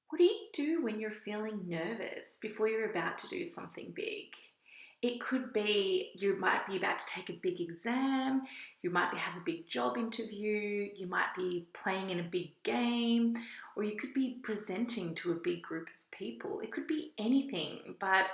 What do you do when you're feeling nervous before you're about to do something big? It could be you might be about to take a big exam, you might have a big job interview, you might be playing in a big game, or you could be presenting to a big group of people. It could be anything, but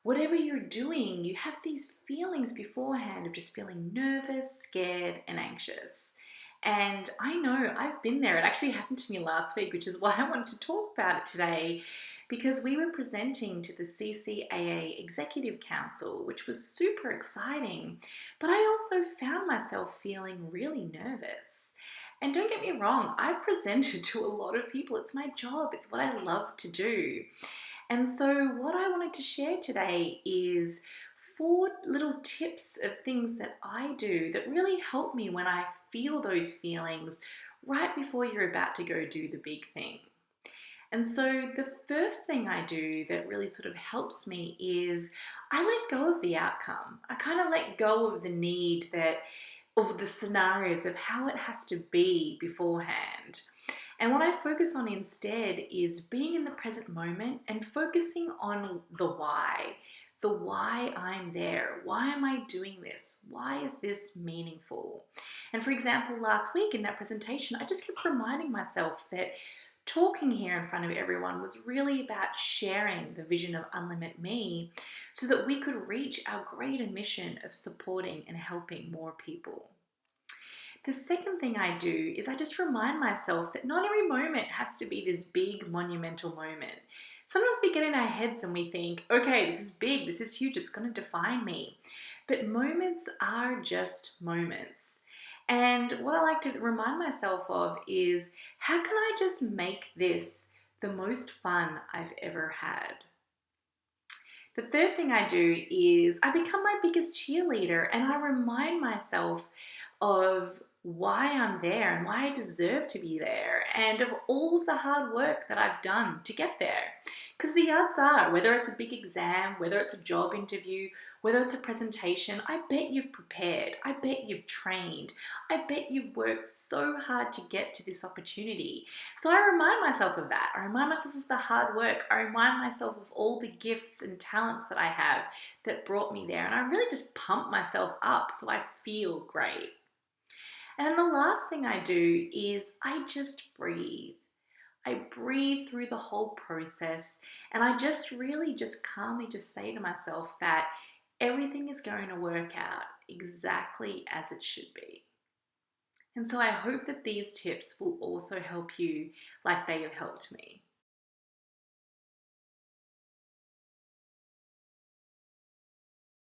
whatever you're doing, you have these feelings beforehand of just feeling nervous, scared, and anxious. And I know I've been there. It actually happened to me last week, which is why I wanted to talk about it today, because we were presenting to the CCAA Executive Council, which was super exciting. But I also found myself feeling really nervous. And don't get me wrong, I've presented to a lot of people. It's my job, it's what I love to do. And so, what I wanted to share today is 4 little tips of things that I do that really help me when I feel those feelings right before you're about to go do the big thing. And so, the first thing I do that really sort of helps me is I let go of the outcome. I kind of let go of the need that of the scenarios of how it has to be beforehand. And what I focus on instead is being in the present moment and focusing on the why. The why I'm there. Why am I doing this? Why is this meaningful? And for example, last week in that presentation, I just kept reminding myself that talking here in front of everyone was really about sharing the vision of Unlimit Me so that we could reach our greater mission of supporting and helping more people. The second thing I do is I just remind myself that not every moment has to be this big monumental moment. Sometimes we get in our heads and we think, okay, this is big, this is huge, it's going to define me. But moments are just moments. And what I like to remind myself of is how can I just make this the most fun I've ever had? The third thing I do is I become my biggest cheerleader and I remind myself of why I'm there and why I deserve to be there and of all of the hard work that I've done to get there. Because the odds are, whether it's a big exam, whether it's a job interview, whether it's a presentation, I bet you've prepared. I bet you've trained. I bet you've worked so hard to get to this opportunity. So I remind myself of that. I remind myself of the hard work. I remind myself of all the gifts and talents that I have that brought me there. And I really just pump myself up so I feel great. And then the last thing I do is I just breathe. I breathe through the whole process and I just really just calmly just say to myself that everything is going to work out exactly as it should be. And so I hope that these tips will also help you like they have helped me.